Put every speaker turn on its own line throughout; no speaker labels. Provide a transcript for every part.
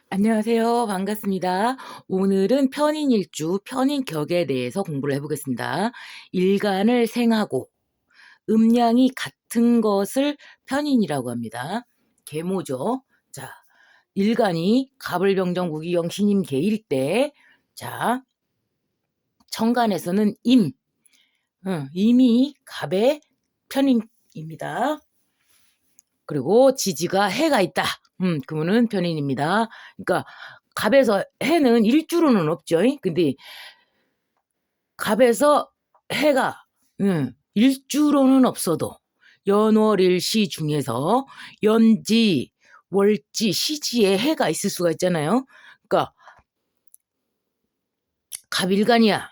안녕하세요. 반갑습니다. 오늘은 편인일주, 편인격에 대해서 공부를 해보겠습니다. 일간을 생하고 음양이 같은 것을 편인이라고 합니다. 계모죠. 자, 일간이 갑을병정 무기경 신임 계일 때, 자, 천간에서는 임이 갑의 편인입니다. 그리고 지지가 해가 있다. 그러면은 편인입니다. 그러니까 갑에서 해는 일주로는 없죠. 근데 갑에서 해가 일주로는 없어도 연월일시 중에서 연지, 월지, 시지에 해가 있을 수가 있잖아요. 그러니까 갑일간이야.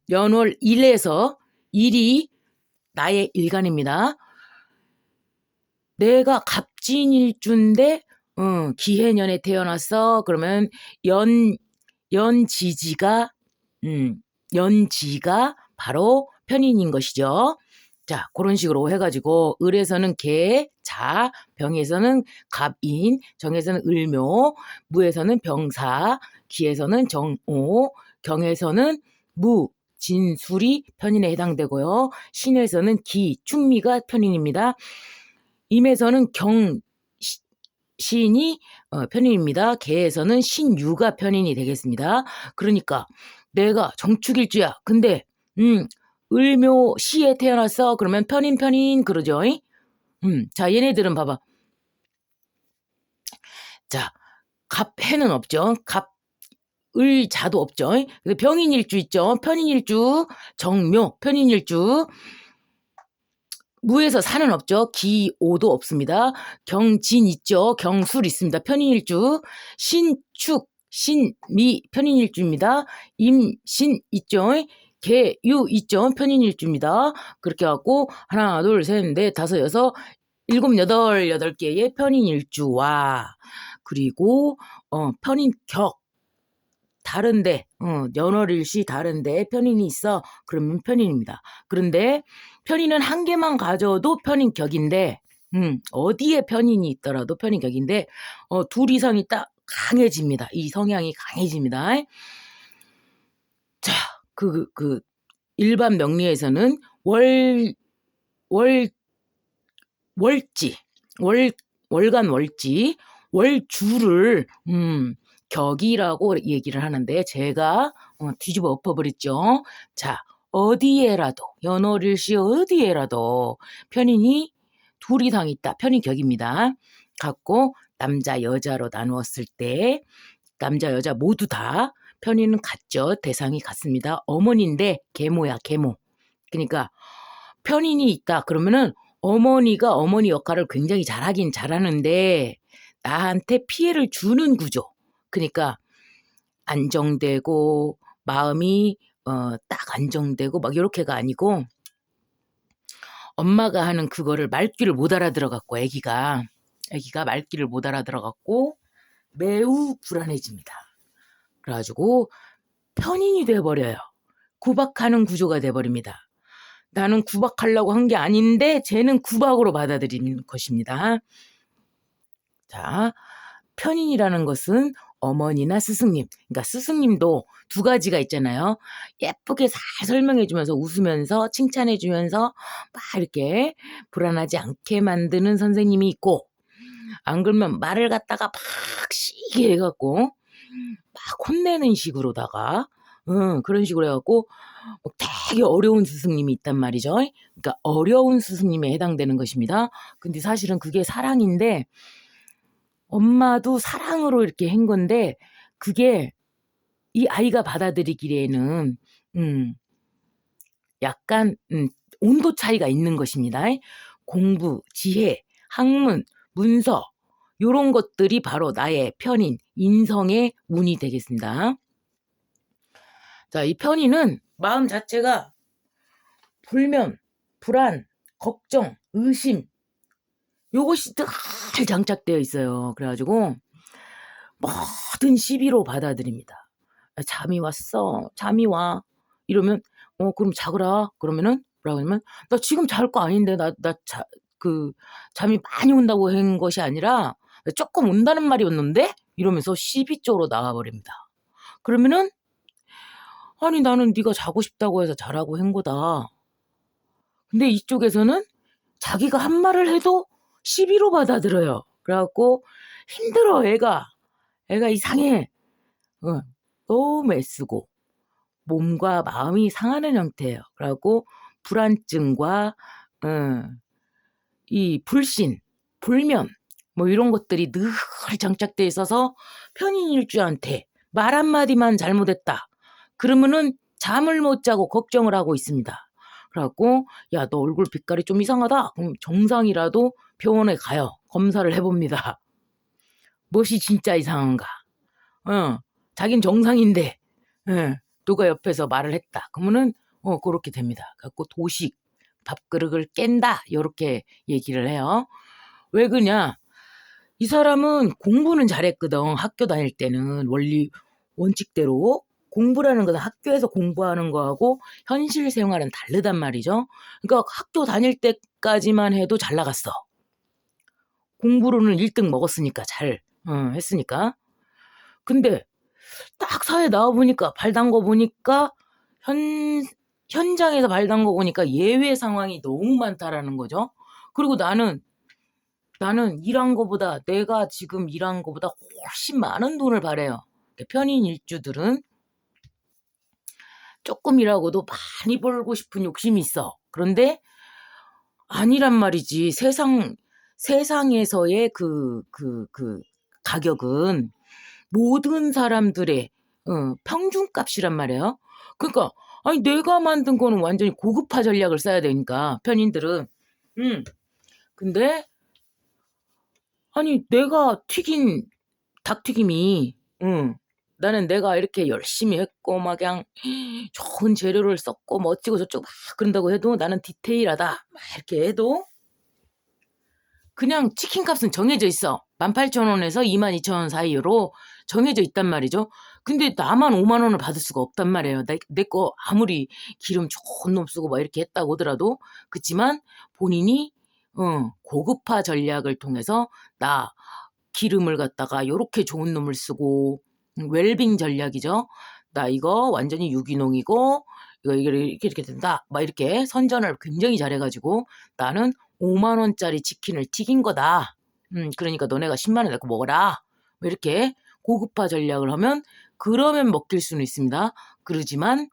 연월 1에서 1이 나의 일간입니다. 내가 갑진일주인데 기해년에 태어났어. 그러면 연지지가 연지가 바로 편인인 것이죠. 자, 그런 식으로 해가지고 을에서는 개, 자, 병에서는 갑인, 정에서는 을묘, 무에서는 병사, 기에서는 정오, 경에서는 무, 진술이 편인에 해당되고요. 신에서는 기, 충미가 편인입니다. 임에서는 신이 편인입니다. 개에서는 신유가 편인이 되겠습니다. 그러니까 내가 정축일주야. 근데 을묘시에 태어났어. 그러면 편인 그러죠. 자, 얘네들은 봐봐. 자, 갑해는 없죠. 을자도 없죠. 근데 병인일주 있죠. 편인일주, 정묘, 편인일주. 무에서 산은 없죠. 기오도 없습니다. 경진 있죠. 경술 있습니다. 편인일주. 신축, 신미 편인일주입니다. 임신 있죠. 개유 있죠. 편인일주입니다. 그렇게 갖고 하나, 둘, 셋, 넷, 다섯, 여섯, 일곱, 여덟 개의 편인일주와 그리고 편인격 다른데 연월일시 다른데 편인이 있어. 그러면 편인입니다. 그런데 편인은 한 개만 가져도 편인격인데 어디에 편인이 있더라도 편인격인데 둘 이상이 딱 강해집니다. 이 성향이 강해집니다. 자, 일반 명리에서는 월간 월지, 월주를 격이라고 얘기를 하는데 제가 뒤집어 엎어버렸죠. 자, 어디에라도 연월일시 어디에라도 편인이 둘 이상 있다. 편인격입니다. 갖고 남자 여자로 나누었을 때 남자 여자 모두 다 편인은 같죠. 대상이 같습니다. 어머니인데 계모야 계모. 그러니까 편인이 있다. 그러면은 어머니가 어머니 역할을 굉장히 잘하긴 잘하는데 나한테 피해를 주는 구조. 그러니까 안정되고 마음이 딱 안정되고 막 이렇게가 아니고 엄마가 하는 그거를 말귀를 못 알아들어갖고 애기가 말귀를 못 알아들어갖고 매우 불안해집니다. 그래가지고 편인이 돼버려요. 구박하는 구조가 돼버립니다. 나는 구박하려고 한 게 아닌데 쟤는 구박으로 받아들이는 것입니다. 자, 편인이라는 것은 어머니나 스승님, 그러니까 스승님도 두 가지가 있잖아요. 예쁘게 잘 설명해주면서 웃으면서 칭찬해주면서 막 이렇게 불안하지 않게 만드는 선생님이 있고 안 그러면 말을 갖다가 막 시게 해갖고 막 혼내는 식으로다가 그런 식으로 해갖고 되게 어려운 스승님이 있단 말이죠. 그러니까 어려운 스승님에 해당되는 것입니다. 근데 사실은 그게 사랑인데 엄마도 사랑으로 이렇게 한 건데 그게 이 아이가 받아들이기에는 약간 온도 차이가 있는 것입니다. 공부, 지혜, 학문, 문서 요런 것들이 바로 나의 편인, 인성의 운이 되겠습니다. 자, 이 편인은 마음 자체가 불면, 불안, 걱정, 의심 요것이 늘 장착되어 있어요. 그래가지고 모든 시비로 받아들입니다. 잠이 왔어. 잠이 와. 이러면 그럼 자거라. 그러면은 뭐라고 하냐면 나 지금 잘 거 아닌데 잠이 많이 온다고 한 것이 아니라 조금 온다는 말이었는데 이러면서 시비 쪽으로 나와버립니다. 그러면은 아니 나는 네가 자고 싶다고 해서 자라고 한 거다. 근데 이쪽에서는 자기가 한 말을 해도 시비로 받아들여요. 그래갖고 힘들어 애가 이상해. 너무 애쓰고 몸과 마음이 상하는 형태예요. 그래갖고 불안증과 이 불신, 불면 뭐 이런 것들이 늘 장착돼 있어서 편인 일주한테 말 한마디만 잘못했다. 그러면은 잠을 못 자고 걱정을 하고 있습니다. 그래갖고 야 너 얼굴 빛깔이 좀 이상하다. 그럼 정상이라도 병원에 가요. 검사를 해봅니다. 무엇이 진짜 이상한가? 자긴 정상인데 누가 옆에서 말을 했다. 그러면은 그렇게 됩니다. 그래갖고 도식, 밥그릇을 깬다. 이렇게 얘기를 해요. 왜 그러냐? 이 사람은 공부는 잘했거든. 학교 다닐 때는 원칙대로 공부라는 것은 학교에서 공부하는 거하고 현실 생활은 다르단 말이죠. 그러니까 학교 다닐 때까지만 해도 잘 나갔어. 공부로는 1등 먹었으니까 잘 했으니까. 근데 딱 사회 나와보니까 발 담궈보니까 현장에서 발 담궈보니까 예외 상황이 너무 많다라는 거죠. 그리고 나는 일한 거보다 내가 지금 일한 거보다 훨씬 많은 돈을 벌어요. 편인 일주들은 조금 일하고도 많이 벌고 싶은 욕심이 있어. 그런데 아니란 말이지. 세상에서의 그 가격은 모든 사람들의 평균값이란 말이에요. 그러니까 아니 내가 만든 거는 완전히 고급화 전략을 써야 되니까 편인들은 근데 아니 내가 튀긴 닭튀김이 나는 내가 이렇게 열심히 했고 막 그냥 좋은 재료를 썼고 뭐 어찌고 저쩌고 막 그런다고 해도 나는 디테일하다 막 이렇게 해도 그냥 치킨값은 정해져 있어. 18,000원에서 22,000원 사이로 정해져 있단 말이죠. 근데 나만 5만 원을 받을 수가 없단 말이에요. 내 거 아무리 기름 좋은 놈 쓰고 막 이렇게 했다고 하더라도 그렇지만 본인이 고급화 전략을 통해서 나 기름을 갖다가 요렇게 좋은 놈을 쓰고 웰빙 전략이죠. 나 이거 완전히 유기농이고 이거 이렇게 된다. 막 이렇게 선전을 굉장히 잘해가지고 나는 5만 원짜리 치킨을 튀긴 거다. 그러니까 너네가 10만 원 내고 먹어라. 뭐 이렇게 고급화 전략을 하면 그러면 먹힐 수는 있습니다. 그러지만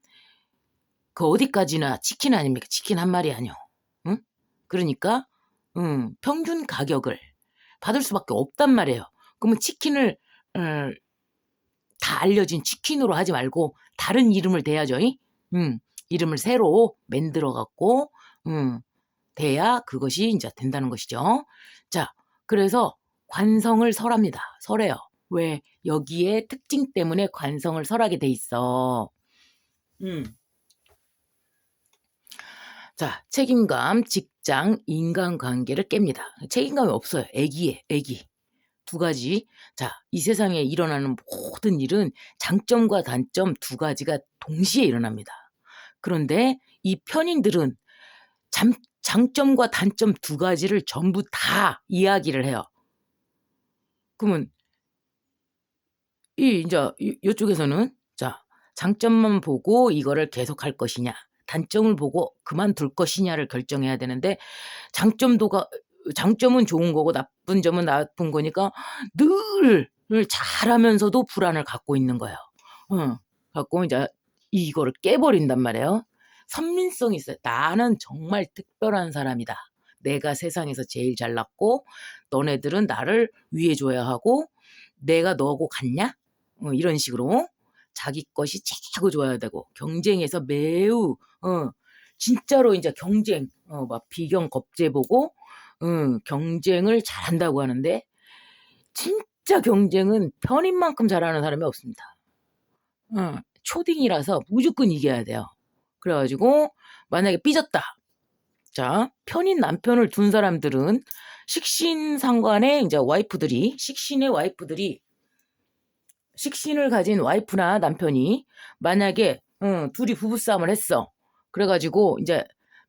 그 어디까지나 치킨 아닙니까? 치킨 한 마리 아니요. 응? 그러니까 평균 가격을 받을 수밖에 없단 말이에요. 그러면 치킨을 다 알려진 치킨으로 하지 말고 다른 이름을 대야죠. 이름을 새로 만들어 갖고 돼야 그것이 이제 된다는 것이죠. 자, 그래서 관성을 설합니다. 설해요. 왜? 여기에 특징 때문에 관성을 설하게 돼 있어. 자, 책임감, 직장, 인간관계를 깹니다. 책임감이 없어요. 애기. 두 가지. 자, 이 세상에 일어나는 모든 일은 장점과 단점 두 가지가 동시에 일어납니다. 그런데 이 편인들은 장점과 단점 두 가지를 전부 다 이야기를 해요. 그러면 이쪽에서는 자, 장점만 보고 이거를 계속할 것이냐, 단점을 보고 그만둘 것이냐를 결정해야 되는데 장점은 좋은 거고 나쁜 점은 나쁜 거니까 늘 잘하면서도 불안을 갖고 있는 거예요. 갖고 이제 이거를 깨버린단 말이에요. 선민성이 있어요. 나는 정말 특별한 사람이다. 내가 세상에서 제일 잘났고 너네들은 나를 위해줘야 하고 내가 너하고 같냐? 이런 식으로 자기 것이 최고 좋아야 되고 경쟁에서 매우 진짜로 이제 경쟁 막 비경 겁제 보고 경쟁을 잘한다고 하는데 진짜 경쟁은 편인만큼 잘하는 사람이 없습니다. 초딩이라서 무조건 이겨야 돼요. 그래가지고 만약에 삐졌다. 자, 편인 남편을 둔 사람들은 식신상관의 이제 식신의 와이프들이 식신을 가진 와이프나 남편이 만약에 둘이 부부싸움을 했어. 그래가지고 이제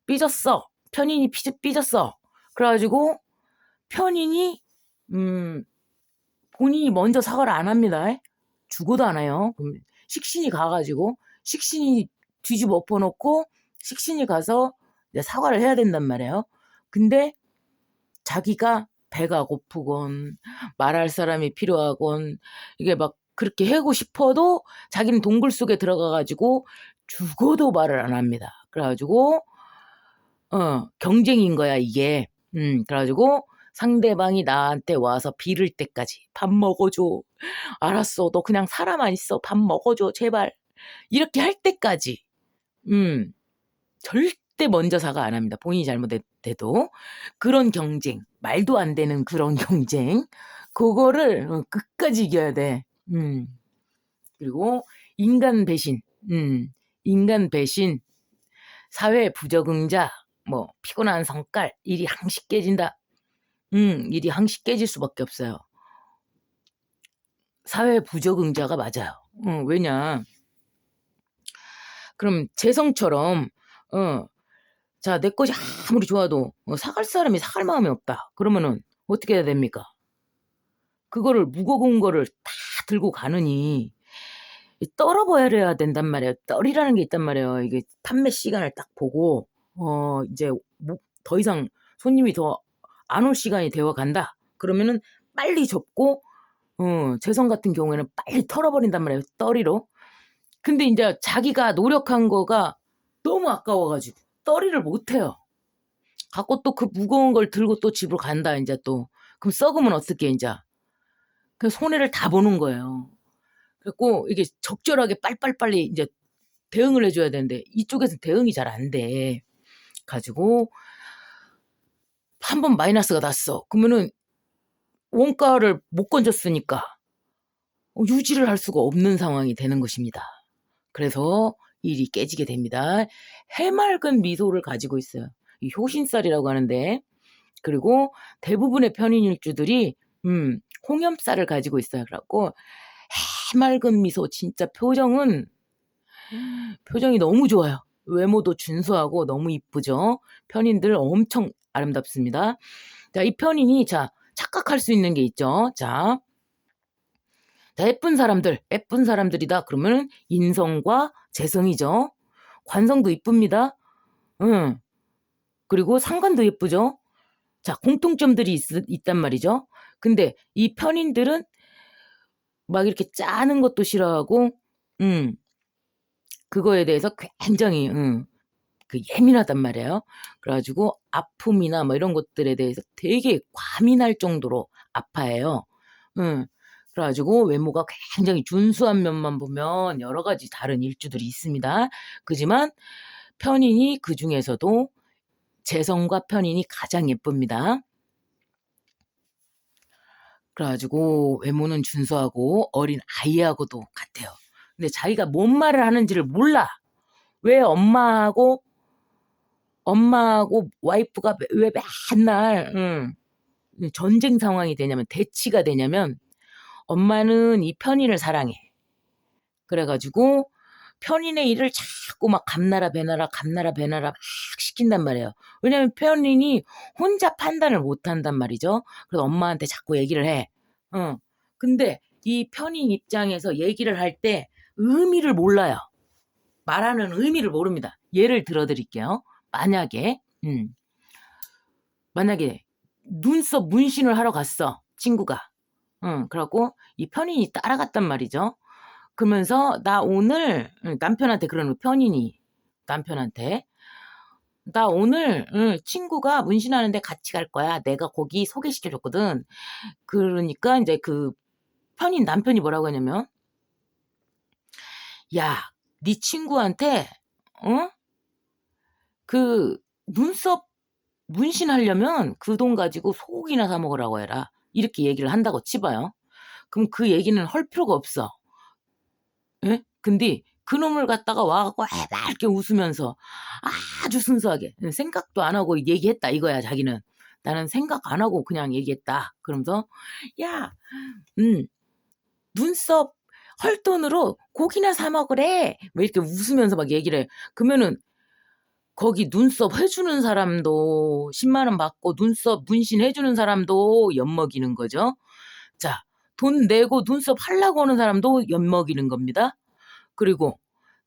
삐졌어. 편인이 삐졌어. 그래가지고 편인이 본인이 먼저 사과를 안 합니다. 죽어도 안 해요. 그럼 식신이 가가지고 식신이 뒤집어 엎어놓고 식신이 가서 이제 사과를 해야 된단 말이에요. 근데 자기가 배가 고프건 말할 사람이 필요하건 이게 막 그렇게 하고 싶어도 자기는 동굴 속에 들어가가지고 죽어도 말을 안 합니다. 그래가지고 경쟁인 거야 이게. 그래가지고 상대방이 나한테 와서 빌을 때까지 밥 먹어줘. 알았어. 너 그냥 살아만 있어. 밥 먹어줘. 제발. 이렇게 할 때까지 절대 먼저 사과 안 합니다. 본인이 잘못돼도. 그런 경쟁. 말도 안 되는 그런 경쟁. 그거를 끝까지 이겨야 돼. 그리고 인간 배신. 인간 배신. 사회 부적응자. 뭐 피곤한 성깔. 일이 항시 깨진다. 일이 항시 깨질 수밖에 없어요. 사회 부적응자가 맞아요. 왜냐? 그럼 재성처럼 자, 내 것이 아무리 좋아도 사갈 사람이 사갈 마음이 없다. 그러면은 어떻게 해야 됩니까? 그거를 무거운 거를 다 들고 가느니 떨어버려야 된단 말이에요. 떨이라는 게 있단 말이에요. 이게 판매 시간을 딱 보고 이제 더 이상 손님이 더 안 올 시간이 되어 간다. 그러면은 빨리 접고 재성 같은 경우에는 빨리 털어버린단 말이에요. 떨이로. 근데 이제 자기가 노력한 거가 너무 아까워가지고 떨이를 못해요. 갖고 또 그 무거운 걸 들고 또 집으로 간다 이제 또. 그럼 썩으면 어떻게 이제. 그 손해를 다 보는 거예요. 그래갖고 이게 적절하게 빨빨빨리 이제 대응을 해줘야 되는데 이쪽에서 대응이 잘 안 돼. 가지고 한 번 마이너스가 났어. 그러면은 원가를 못 건졌으니까 유지를 할 수가 없는 상황이 되는 것입니다. 그래서 일이 깨지게 됩니다. 해맑은 미소를 가지고 있어요. 이 효신살이라고 하는데, 그리고 대부분의 편인일주들이 홍염살을 가지고 있어요. 그래갖고 해맑은 미소, 진짜 표정이 너무 좋아요. 외모도 준수하고 너무 이쁘죠. 편인들 엄청 아름답습니다. 자, 이 편인이 착각할 수 있는 게 있죠. 자, 예쁜 사람들이다. 그러면 인성과 재성이죠. 관성도 이쁩니다. 그리고 상관도 예쁘죠. 자, 공통점들이 있단 말이죠. 근데 이 편인들은 막 이렇게 짜는 것도 싫어하고, 그거에 대해서 굉장히, 예민하단 말이에요. 그래가지고 아픔이나 뭐 이런 것들에 대해서 되게 과민할 정도로 아파해요. 그래가지고 외모가 굉장히 준수한 면만 보면 여러 가지 다른 일주들이 있습니다. 그지만 편인이 그 중에서도 재성과 편인이 가장 예쁩니다. 그래가지고 외모는 준수하고 어린 아이하고도 같아요. 근데 자기가 뭔 말을 하는지를 몰라. 왜 엄마하고 와이프가 왜 맨날 전쟁 상황이 되냐면, 대치가 되냐면, 엄마는 이 편인을 사랑해. 그래가지고 편인의 일을 자꾸 막 감나라 배나라 막 시킨단 말이에요. 왜냐면 편인이 혼자 판단을 못 한단 말이죠. 그래서 엄마한테 자꾸 얘기를 해. 근데 이 편인 입장에서 얘기를 할 때 의미를 몰라요. 말하는 의미를 모릅니다. 예를 들어드릴게요. 만약에 눈썹 문신을 하러 갔어, 친구가. 그래갖고 이 편인이 따라갔단 말이죠. 그러면서 나 오늘 남편한테 그러는, 편인이 남편한테 나 오늘 친구가 문신하는데 같이 갈 거야. 내가 거기 소개시켜줬거든. 그러니까 이제 그 편인 남편이 뭐라고 하냐면, 야, 네 친구한테 그 눈썹 문신하려면 그 돈 가지고 소고기나 사 먹으라고 해라. 이렇게 얘기를 한다고 치봐요. 그럼 그 얘기는 할 필요가 없어. 예? 근데 그놈을 갖다가 와갖고 해맑게 웃으면서 아주 순수하게 생각도 안 하고 얘기했다 이거야. 자기는 나는 생각 안 하고 그냥 얘기했다. 그러면서 야, 눈썹 헐돈으로 고기나 사 먹으래. 뭐 이렇게 웃으면서 막 얘기를 해. 그러면은 거기 눈썹 해주는 사람도 10만 원 받고 눈썹 문신 해주는 사람도 엿먹이는 거죠. 자, 돈 내고 눈썹 하려고 하는 사람도 엿먹이는 겁니다. 그리고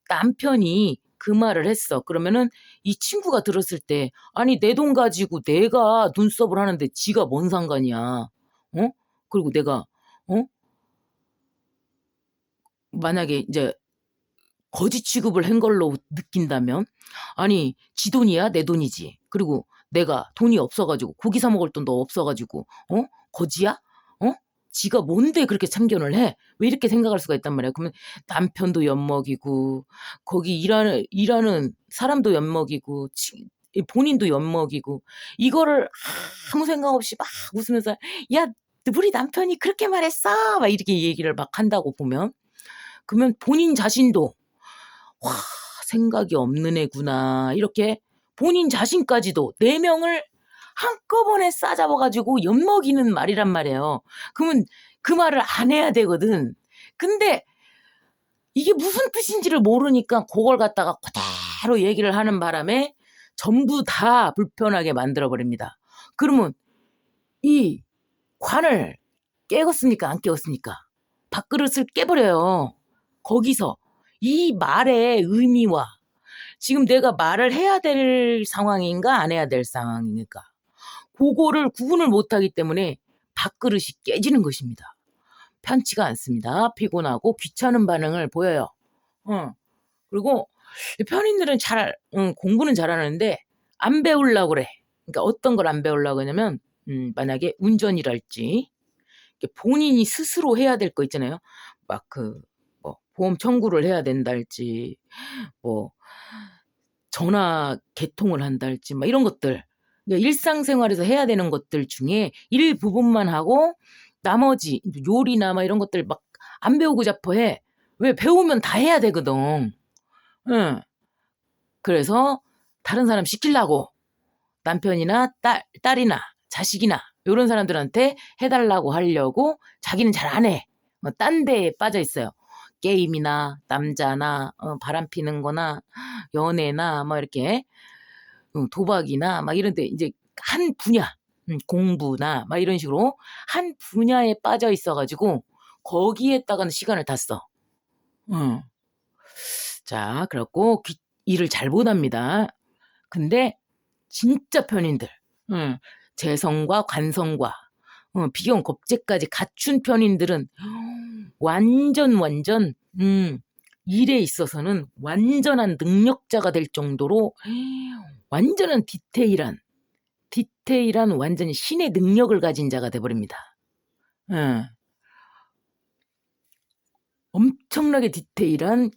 남편이 그 말을 했어. 그러면은 이 친구가 들었을 때 아니 내 돈 가지고 내가 눈썹을 하는데 지가 뭔 상관이야. 어? 그리고 내가 어? 만약에 이제 거지 취급을 한 걸로 느낀다면 아니 지 돈이야 내 돈이지. 그리고 내가 돈이 없어가지고 고기 사 먹을 돈도 없어가지고 거지야? 어? 지가 뭔데 그렇게 참견을 해? 왜 이렇게 생각할 수가 있단 말이야. 그러면 남편도 엿먹이고 거기 일하는 사람도 엿먹이고 본인도 엿먹이고 이거를 아무 생각 없이 막 웃으면서 야 우리 남편이 그렇게 말했어 막 이렇게 얘기를 막 한다고 보면 그러면 본인 자신도 와, 생각이 없는 애구나. 이렇게 본인 자신까지도 4명을 한꺼번에 싸잡아가지고 엿먹이는 말이란 말이에요. 그러면 그 말을 안 해야 되거든. 근데 이게 무슨 뜻인지를 모르니까 그걸 갖다가 그대로 얘기를 하는 바람에 전부 다 불편하게 만들어버립니다. 그러면 이 관을 깨웠습니까? 안 깨웠습니까? 밥그릇을 깨버려요. 거기서 이 말의 의미와 지금 내가 말을 해야 될 상황인가 안 해야 될 상황인가 그거를 구분을 못하기 때문에 밥그릇이 깨지는 것입니다. 편치가 않습니다. 피곤하고 귀찮은 반응을 보여요. 그리고 편인들은 공부는 잘하는데 안 배우려고 그래. 그러니까 어떤 걸 안 배우려고 하냐면 만약에 운전이랄지 본인이 스스로 해야 될 거 있잖아요. 막 뭐 보험 청구를 해야 된달지 뭐 전화 개통을 한달지 막 이런 것들 그러니까 일상생활에서 해야 되는 것들 중에 일부분만 하고 나머지 요리나 막 이런 것들 막 안 배우고 자퍼 해. 왜 배우면 다 해야 되거든. 응. 그래서 다른 사람 시키려고 남편이나 딸이나 자식이나 이런 사람들한테 해달라고 하려고 자기는 잘 안 해. 딴 데에 빠져 있어요. 게임이나 남자나 바람 피는 거나 연애나 막 이렇게 도박이나 막 이런 데 이제 한 분야 공부나 막 이런 식으로 한 분야에 빠져 있어가지고 거기에다가는 시간을 다 써. 자, 그래갖고 일을 잘 못합니다. 근데 진짜 편인들, 재성과 관성과 비경 겁재까지 갖춘 편인들은 완전 일에 있어서는 완전한 능력자가 될 정도로 완전한 디테일한 완전히 신의 능력을 가진 자가 돼버립니다. 엄청나게 디테일한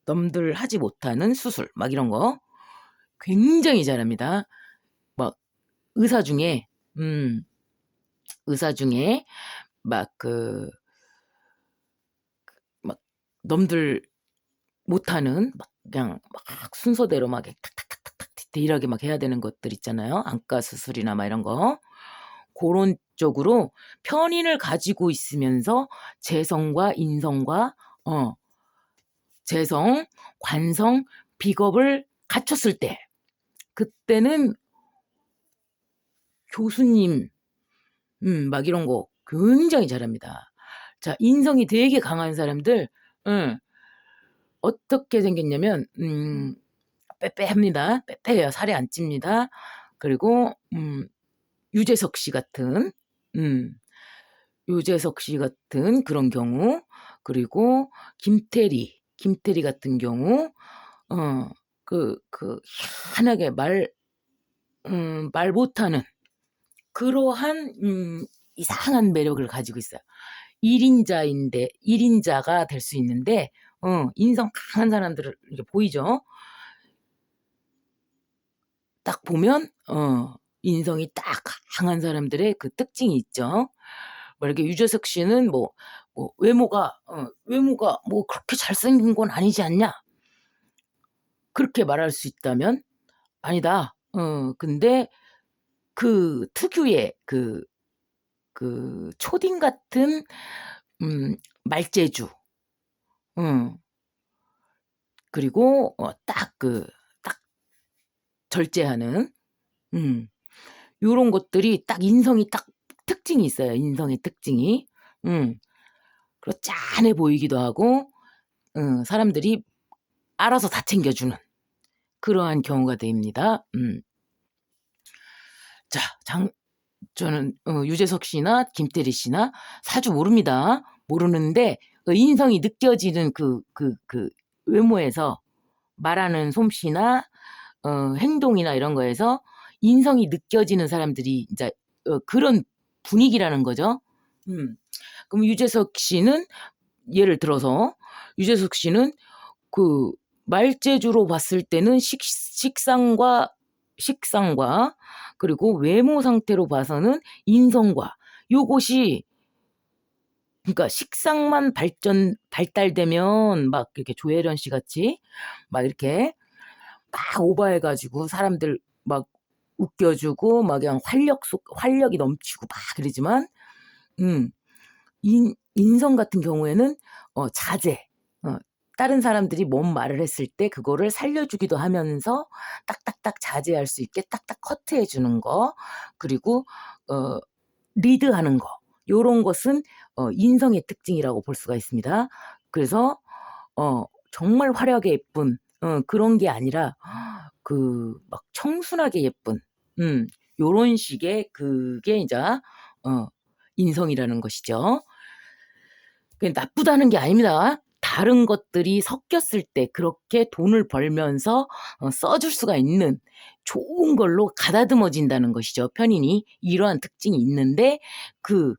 남들 하지 못하는 수술 막 이런 거 굉장히 잘합니다. 막 의사 중에 막 막 남들 못하는 막 그냥 막 순서대로 막 탁탁탁탁 디테일하게 막 해야 되는 것들 있잖아요. 안과 수술이나 막 이런 거 그런 쪽으로 편인을 가지고 있으면서 재성과 인성과 재성, 관성, 비겁을 갖췄을 때 그때는 교수님 막 이런 거 굉장히 잘합니다. 자, 인성이 되게 강한 사람들 어떻게 생겼냐면 빼빼합니다. 빼빼해요. 살이 안 찝니다. 그리고 유재석 씨 같은 그런 경우 그리고 김태리 같은 경우 희한하게 말 못하는 그러한 이상한 매력을 가지고 있어요. 1인자가 될 수 있는데 인성 강한 사람들을 이렇게 보이죠. 딱 보면 인성이 딱 강한 사람들의 그 특징이 있죠. 뭐 이렇게 유재석 씨는 뭐 외모가 뭐 그렇게 잘생긴 건 아니지 않냐? 그렇게 말할 수 있다면 아니다. 근데 그 특유의 그 초딩 같은 말재주, 그리고 딱 절제하는 요런 것들이 딱 인성이 딱 특징이 있어요. 인성의 특징이. 그리고 짠해 보이기도 하고 사람들이 알아서 다 챙겨주는 그러한 경우가 됩니다. 자, 저는 유재석 씨나 김태리 씨나 사주 모릅니다. 모르는데 인성이 느껴지는 그 외모에서 말하는 솜씨나 행동이나 이런 거에서 인성이 느껴지는 사람들이 이제 그런 분위기라는 거죠. 그럼 유재석 씨는 예를 들어서 유재석 씨는 그 말재주로 봤을 때는 식상과 그리고 외모 상태로 봐서는 인성과 요것이 그러니까 식상만 발달되면 막 이렇게 조혜련 씨 같이 막 이렇게 막 오버해가지고 사람들 막 웃겨주고 막 그냥 활력이 넘치고 막 그러지만 인성 같은 경우에는 자제 다른 사람들이 뭔 말을 했을 때 그거를 살려주기도 하면서 딱딱딱 자제할 수 있게 딱딱 커트해 주는 거 그리고 리드하는 거 요런 것은 인성의 특징이라고 볼 수가 있습니다. 그래서 정말 화려하게 예쁜 그런 게 아니라 그 막 청순하게 예쁜 요런 식의 그게 이제 인성이라는 것이죠. 그게 나쁘다는 게 아닙니다. 다른 것들이 섞였을 때 그렇게 돈을 벌면서 써줄 수가 있는 좋은 걸로 가다듬어진다는 것이죠. 편인이 이러한 특징이 있는데 그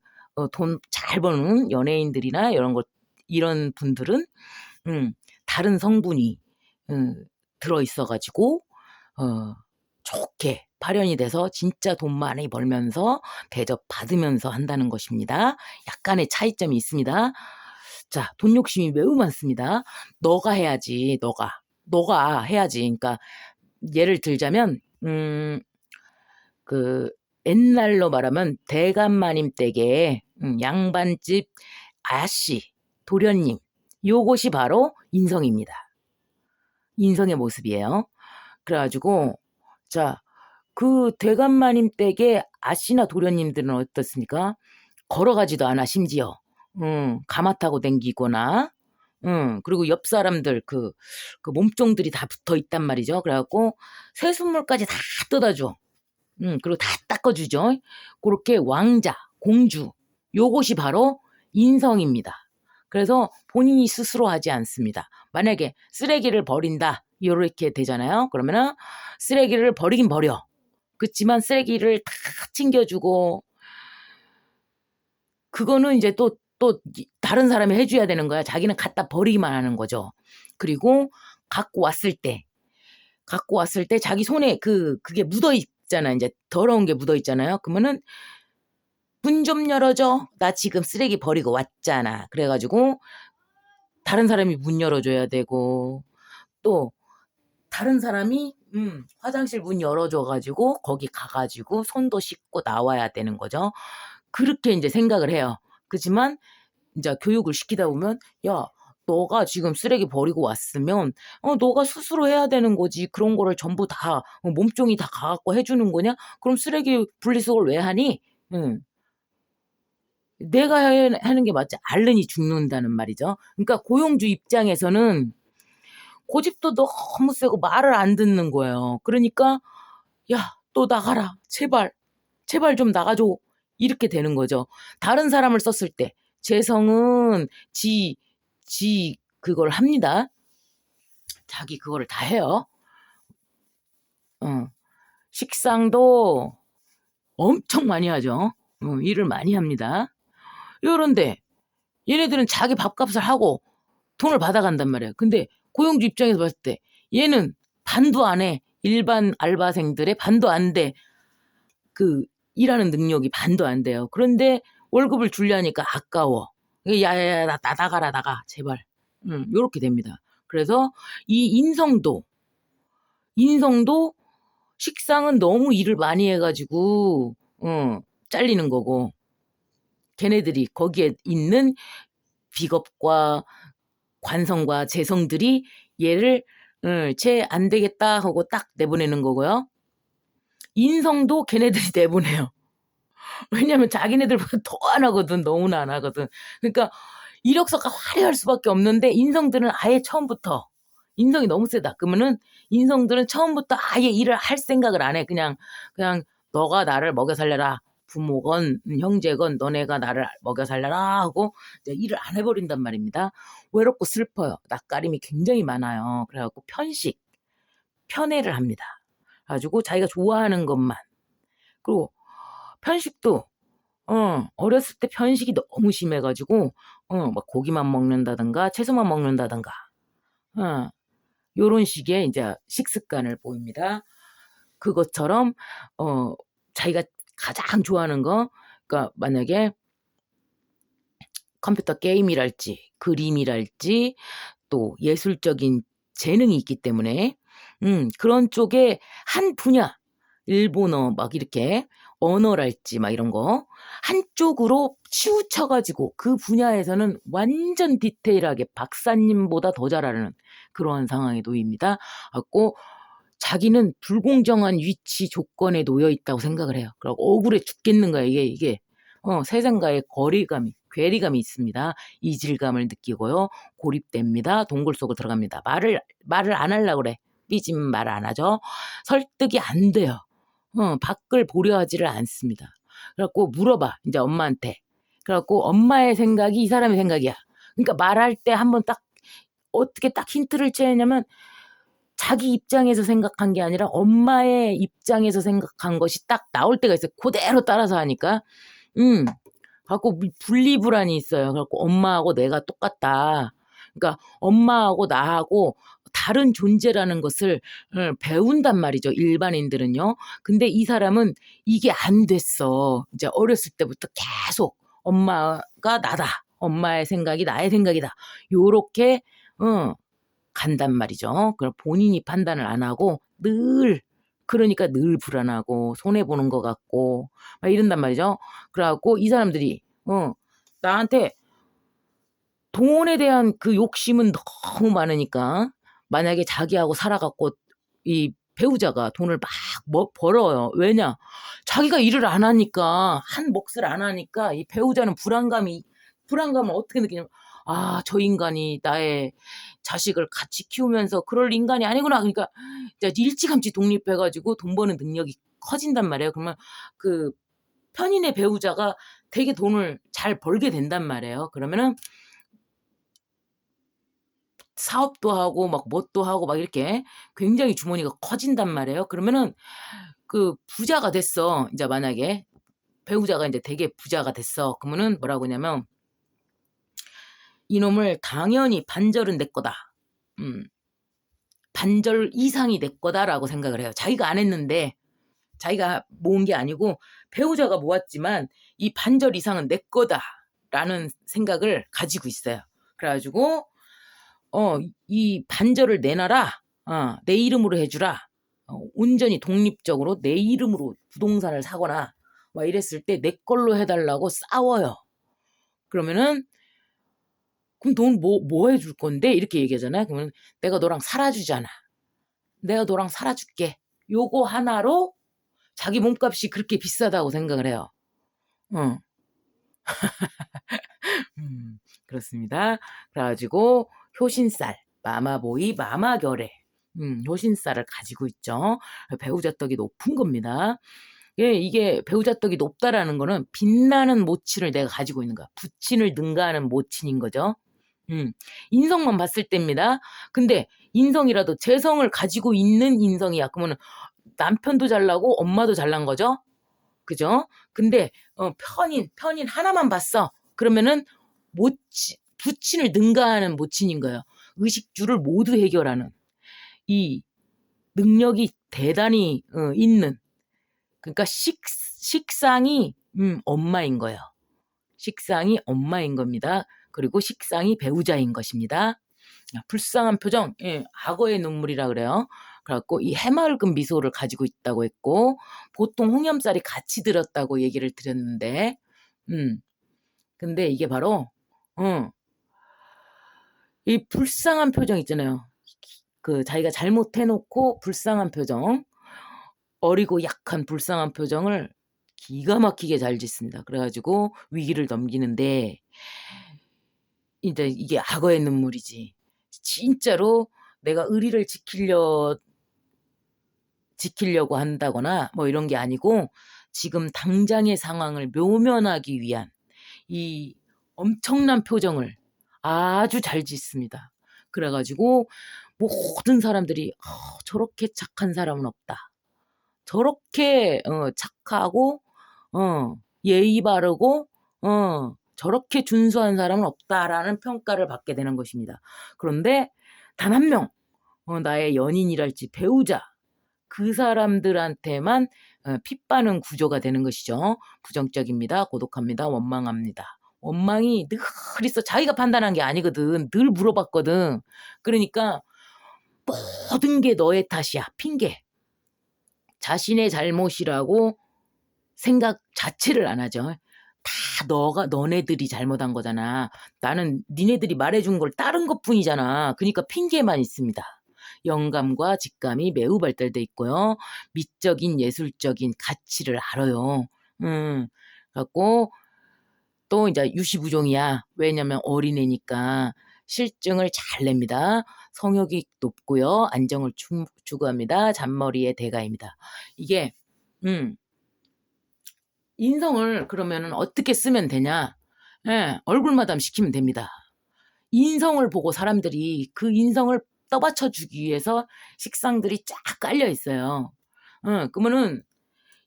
돈 잘 버는 연예인들이나 이런 분들은 다른 성분이 들어있어가지고 좋게 발현이 돼서 진짜 돈 많이 벌면서 대접받으면서 한다는 것입니다. 약간의 차이점이 있습니다. 자, 돈 욕심이 매우 많습니다. 너가 해야지, 너가 해야지. 그러니까 예를 들자면 그 옛날로 말하면 대감마님 댁에 양반집 아씨, 도련님 요것이 바로 인성입니다. 인성의 모습이에요. 그래가지고 자, 그 대감마님 댁의 아씨나 도련님들은 어떻습니까? 걸어가지도 않아 심지어 가마 타고 댕기거나 그리고 옆 사람들 그 몸종들이 다 붙어 있단 말이죠. 그래갖고 새순물까지 다 뜯어줘. 그리고 다 닦아주죠. 그렇게 왕자, 공주 요것이 바로 인성입니다. 그래서 본인이 스스로 하지 않습니다. 만약에 쓰레기를 버린다 이렇게 되잖아요. 그러면은 쓰레기를 버리긴 버려. 그렇지만 쓰레기를 다 챙겨주고 그거는 이제 또 다른 사람이 해줘야 되는 거야. 자기는 갖다 버리기만 하는 거죠. 그리고 갖고 왔을 때 자기 손에 그게 묻어 있잖아. 이제 더러운 게 묻어 있잖아요. 그러면은 문 좀 열어줘. 나 지금 쓰레기 버리고 왔잖아. 그래가지고 다른 사람이 문 열어줘야 되고 또 다른 사람이 화장실 문 열어줘가지고 거기 가가지고 손도 씻고 나와야 되는 거죠. 그렇게 이제 생각을 해요. 그렇지만 이제 교육을 시키다 보면 야 너가 지금 쓰레기 버리고 왔으면 너가 스스로 해야 되는 거지. 그런 거를 전부 다 몸종이 다 가갖고 해주는 거냐? 그럼 쓰레기 분리수거를 왜 하니? 내가 하는 게 맞지. 알른이 죽는다는 말이죠. 그러니까 고용주 입장에서는 고집도 너무 세고 말을 안 듣는 거예요. 그러니까 야, 또 나가라. 제발 좀 나가줘. 이렇게 되는 거죠. 다른 사람을 썼을 때 재성은 지 그걸 합니다. 자기 그거를 다 해요. 식상도 엄청 많이 하죠. 일을 많이 합니다. 요런데 얘네들은 자기 밥값을 하고 돈을 받아간단 말이에요. 근데 고용주 입장에서 봤을 때 얘는 반도 안 해. 일반 알바생들의 반도 안 돼. 그 일하는 능력이 반도 안 돼요. 그런데 월급을 주려니까 아까워. 야야야 나 나가라 나가 제발. 요렇게 됩니다. 그래서 이 인성도 식상은 너무 일을 많이 해가지고 잘리는 거고 걔네들이 거기에 있는 비겁과 관성과 재성들이 얘를 쟤 안 되겠다 하고 딱 내보내는 거고요. 인성도 걔네들이 내보내요. 왜냐면 자기네들보다 더 안 하거든. 너무나 안 하거든. 그러니까 이력서가 화려할 수밖에 없는데 인성들은 아예 처음부터 인성이 너무 세다. 그러면은 인성들은 처음부터 아예 일을 할 생각을 안 해. 그냥 "너가 나를 먹여 살려라. 부모건 형제건 너네가 나를 먹여 살려라." 하고 이제 일을 안 해 버린단 말입니다. 외롭고 슬퍼요. 낯가림이 굉장히 많아요. 그래 갖고 편애를 합니다. 그래 가지고 자기가 좋아하는 것만. 그리고 편식도 어렸을 때 편식이 너무 심해 가지고 막 고기만 먹는다든가 채소만 먹는다든가 어 요런 식의 인제 식습관을 보입니다. 그것처럼 어 자기가 가장 좋아하는 거 그러니까 만약에 컴퓨터 게임이랄지 그림이랄지 또 예술적인 재능이 있기 때문에 그런 쪽에 한 분야 일본어 막 이렇게 언어랄지 막 이런 거 한쪽으로 치우쳐 가지고 그 분야에서는 완전 디테일하게 박사님보다 더 잘하는 그러한 상황에 놓입니다. 그래 갖고 자기는 불공정한 위치 조건에 놓여 있다고 생각을 해요. 그러고 억울해 죽겠는 거야. 이게 세상과의 괴리감이 있습니다. 이질감을 느끼고요. 고립됩니다. 동굴 속으로 들어갑니다. 말을 안 하려고 그래. 삐지면 말 안 하죠. 설득이 안 돼요. 밖을 보려 하지를 않습니다. 그래 갖고 물어봐 인제 엄마한테. 그래 갖고 엄마의 생각이 이 사람의 생각이야. 그러니까 말할 때 한번 딱 어떻게 딱 힌트를 채냐면 자기 입장에서 생각한 게 아니라 엄마의 입장에서 생각한 것이 딱 나올 때가 있어요. 고대로 따라서 하니까. 음. 갖고 분리불안이 있어요. 그래 갖고 엄마하고 내가 똑같다. 그러니까 엄마하고 나하고 다른 존재라는 것을 배운단 말이죠, 일반인들은요. 근데 이 사람은 이게 안 됐어. 이제 어렸을 때부터 계속 '엄마가 나다. 엄마의 생각이 나의 생각이다.' 요렇게 어 간단 말이죠. 그럼 본인이 판단을 안 하고 그러니까 늘 불안하고 손해 보는 것 같고 막 이런단 말이죠. 그래 갖고 이 사람들이 나한테 돈에 대한 그 욕심은 너무 많으니까 만약에 자기하고 살아 갖고 이 배우자가 돈을 막 벌어요. 왜냐? 자기가 일을 안 하니까 한 몫을 안 하니까 이 배우자는 불안감을 어떻게 느끼냐면 '아 저 인간이 나의 자식을 같이 키우면서 그럴 인간이 아니구나.' 그러니까 이제 일찌감치 독립해 가지고 돈 버는 능력이 커진단 말이에요. 그러면 그 편인의 배우자가 되게 돈을 잘 벌게 된단 말이에요. 그러면은 사업도 하고 막 뭣도 하고 막 이렇게 굉장히 주머니가 커진단 말이에요. 그러면은 그 부자가 됐어. 인제 만약에 배우자가 인제 되게 부자가 됐어. 그러면은 뭐라고 하냐면 "이놈을 당연히 반절은 내 거다. 음 반절 이상이 내 거다."라고 생각을 해요. 자기가 안 했는데 자기가 모은 게 아니고 배우자가 모았지만 '이 반절 이상은 내 거다.'라는 생각을 가지고 있어요. 그래 가지고 "이 반절을 내놔라. 내 이름으로 해 주라. 온전히 독립적으로 내 이름으로 부동산을 사거나." 막 이랬을 때 내 걸로 해 달라고 싸워요. 그러면은 "그럼 넌 뭐 해줄 건데?" 이렇게 얘기하잖아요. 그러면 "내가 너랑 살아 주잖아. 내가 너랑 살아 줄게." 요거 하나로 자기 몸값이 그렇게 비싸다고 생각을 해요. 어. 그렇습니다. 그래 가지고 효신살, 마마보이, 마마결의 효신살을 가지고 있죠. 배우자 떡이 높은 겁니다. 예 이게 배우자 떡이 높다라는 거는 빛나는 모친을 내가 가지고 있는 거야. 부친을 능가하는 모친인 거죠. 음. 인성만 봤을 때입니다. 근데 인성이라도 재성을 가지고 있는 인성이야. 그러면은 남편도 잘나고 엄마도 잘난 거죠. 그죠? 근데 편인 하나만 봤어. 그러면은 부친을 능가하는 모친인 거예요. 의식주를 모두 해결하는 이 능력이 대단히 있는 그러니까 식상이 엄마인 거예요. 식상이 엄마인 겁니다. 그리고 식상이 배우자인 것입니다. 불쌍한 표정, 예, 악어의 눈물이라 그래요. 그래 갖고 이 해맑은 미소를 가지고 있다고 했고 보통 홍염살이 같이 들었다고 얘기를 드렸는데 음 근데 이게 바로 어 이 불쌍한 표정 있잖아요. 그 자기가 잘못해 놓고 불쌍한 표정, 어리고 약한 불쌍한 표정을 기가 막히게 잘 짓습니다. 그래 가지고 위기를 넘기는데 인제 이게 악어의 눈물이지. 진짜로 내가 의리를 지키려고 한다거나 뭐 이런 게 아니고 지금 당장의 상황을 모면하기 위한 이 엄청난 표정을 아주 잘 짓습니다. 그래 가지고 모든 사람들이 '저렇게 착한 사람은 없다. 저렇게 착하고 예의 바르고 저렇게 준수한 사람은 없다.'라는 평가를 받게 되는 것입니다. 그런데 단 한 명 나의 연인이랄지 배우자 그 사람들한테만 핏바는 구조가 되는 것이죠. 부정적입니다. 고독합니다. 원망합니다. 원망이 늘 있어. 자기가 판단한 게 아니거든. 늘 물어봤거든. 그러니까 모든 게 너의 탓이야. 핑계. 자신의 잘못이라고 생각 자체를 안 하죠. 다 너네들이 잘못한 거잖아. 나는 니네들이 말해준 걸 따른 것뿐이잖아. 그러니까 핑계만 있습니다. 영감과 직감이 매우 발달돼 있고요. 미적인 예술적인 가치를 알아요. 갖고 또 이제 유시부종이야. 왜냐면 어린애니까 실증을 잘 냅니다. 성욕이 높고요. 안정을 추구합니다. 잔머리의 대가입니다. 이게 인성을 그러면은 어떻게 쓰면 되냐? 예, 얼굴 마담 시키면 됩니다. 인성을 보고 사람들이 그 인성을 떠받쳐 주기 위해서 식상들이 쫙 깔려 있어요. 그러면은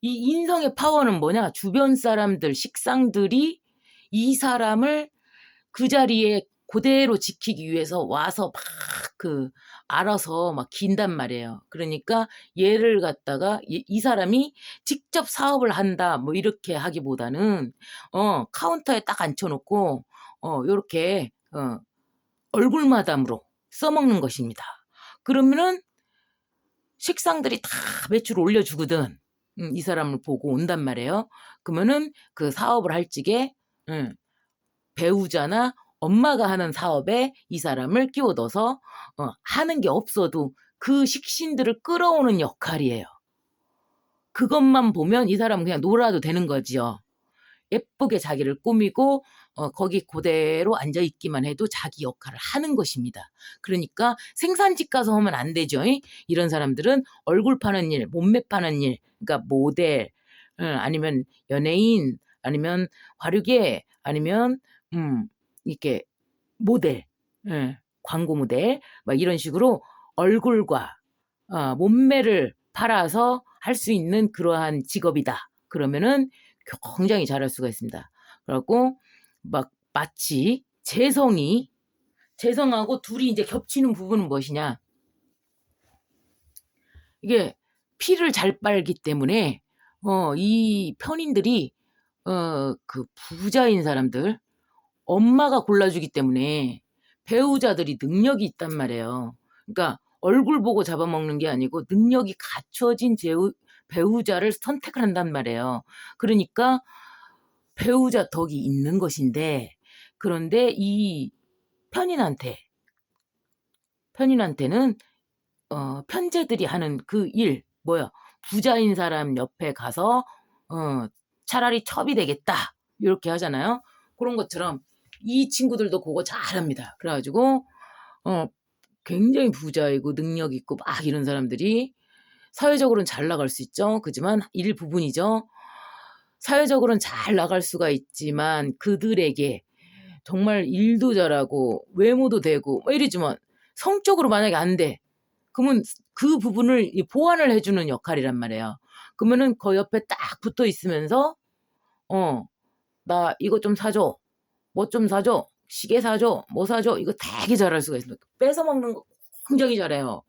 이 인성의 파워는 뭐냐? 주변 사람들, 식상들이 이 사람을 그 자리에 그대로 지키기 위해서 와서 막 알아서 막 긴단 말이에요. 그러니까 얘를 갖다가 이 사람이 직접 사업을 한다 뭐 이렇게 하기보다는 카운터에 딱 앉혀 놓고 요렇게 얼굴 마담으로 써먹는 것입니다. 그러면은 식상들이 다 매출 올려주거든. 이 사람을 보고 온단 말이에요. 그러면은 그 사업을 할 적에 배우자나 엄마가 하는 사업에 이 사람을 끼워 넣어서 하는 게 없어도 그 식신들을 끌어오는 역할이에요. 그것만 보면 이 사람은 그냥 놀아도 되는 거지요. 예쁘게 자기를 꾸미고 거기 그대로 앉아 있기만 해도 자기 역할을 하는 것입니다. 그러니까 생산직 가서 하면 안 되죠. 이런 사람들은 얼굴 파는 일, 몸매 파는 일, 그러니까 모델, 아니면 연예인, 아니면 화류계, 아니면 이렇게 모델, 광고 모델, 막 이런 식으로 얼굴과 몸매를 팔아서 할 수 있는 그러한 직업이다. 그러면은 굉장히 잘할 수가 있습니다. 그래갖고 막 마치 재성하고 둘이 이제 겹치는 부분은 무엇이냐? 이게 피를 잘 빨기 때문에 이 편인들이 그 부자인 사람들 엄마가 골라주기 때문에 배우자들이 능력이 있단 말이에요. 그러니까 얼굴 보고 잡아먹는 게 아니고 능력이 갖춰진 배우자를 선택을 한단 말이에요. 그러니까 배우자 덕이 있는 것인데 그런데 이 편인한테는 편재들이 하는 그 일 뭐야 부자인 사람 옆에 가서 차라리 첩이 되겠다 이렇게 하잖아요. 그런 것처럼 이 친구들도 그거 잘합니다. 그래 가지고 굉장히 부자이고 능력 있고 막 이런 사람들이 사회적으로는 잘 나갈 수 있죠. 그지만 일부분이죠. 사회적으로는 잘 나갈 수가 있지만 그들에게 정말 일도 잘하고 외모도 되고 뭐 이러지만 성적으로 만약에 안 돼. 그러면 그 부분을 보완을 해 주는 역할이란 말이에요. 그러면은 그 옆에 딱 붙어 있으면서 "나 이거 좀 사 줘. 뭐 좀 사 줘. 시계 사 줘. 뭐 사 줘." 이거 되게 잘할 수가 있습니다. 뺏어 먹는 거 굉장히 잘해요.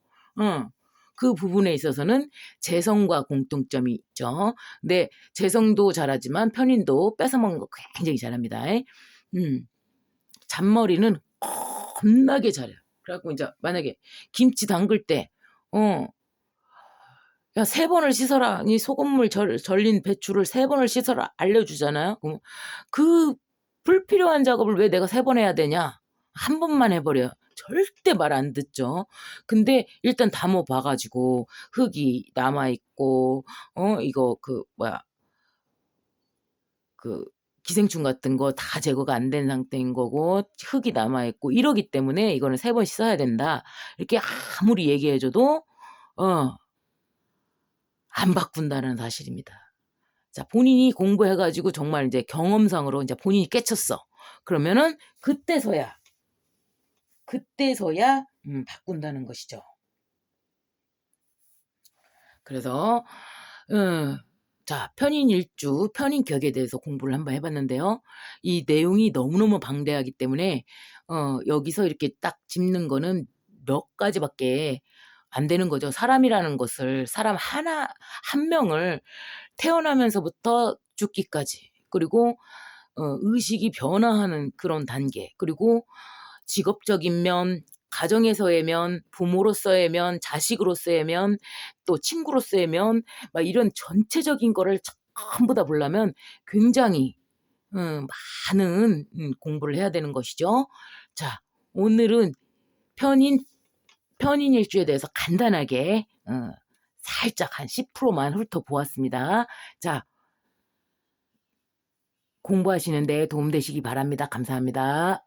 그 부분에 있어서는 재성과 공통점이 있죠. 근데 재성도 잘하지만 편인도 뺏어 먹는 거 굉장히 잘합니다. 음. 잔머리는 겁나게 잘해요. 그래 갖고 인제 만약에 김치 담글 때 어 "야 3번을 씻어라. 이 소금물 절인 배추를 3번을 씻어라." 알려주잖아요. 그럼 "그 불필요한 작업을 왜 내가 3번 해야 되냐. 한 번만 해 버려." 절대 말 안 듣죠. 근데 일단 담아 봐 가지고 흙이 남아 있고 이거 그 뭐야 그 기생충 같은 거 다 제거가 안 된 상태인 거고 흙이 남아 있고 이러기 때문에 이거는 3번씩 써야 된다. 이렇게 아무리 얘기해 줘도 안 바꾼다는 사실입니다. 자, 본인이 공부해 가지고 정말 이제 경험상으로 이제 본인이 깨쳤어. 그러면은 그때서야 바꾼다는 것이죠. 그래서 자, 편인일주, 편인격에 대해서 공부를 한번 해 봤는데요. 이 내용이 너무너무 방대하기 때문에 여기서 이렇게 딱 짚는 거는 몇 가지밖에 안 되는 거죠. 사람이라는 것을 사람 한 명을 태어나면서부터 죽기까지, 그리고 의식이 변화하는 그런 단계, 그리고 직업적인 면, 가정에서의 면, 부모로서의 면, 자식으로서의 면, 또 친구로서의 면, 막 이런 전체적인 거를 전부 다 보려면 굉장히 많은 공부를 해야 되는 것이죠. 자, 오늘은 편인일주에 대해서 간단하게 살짝 한 10%만 훑어보았습니다. 자, 공부하시는 데 도움되시기 바랍니다. 감사합니다.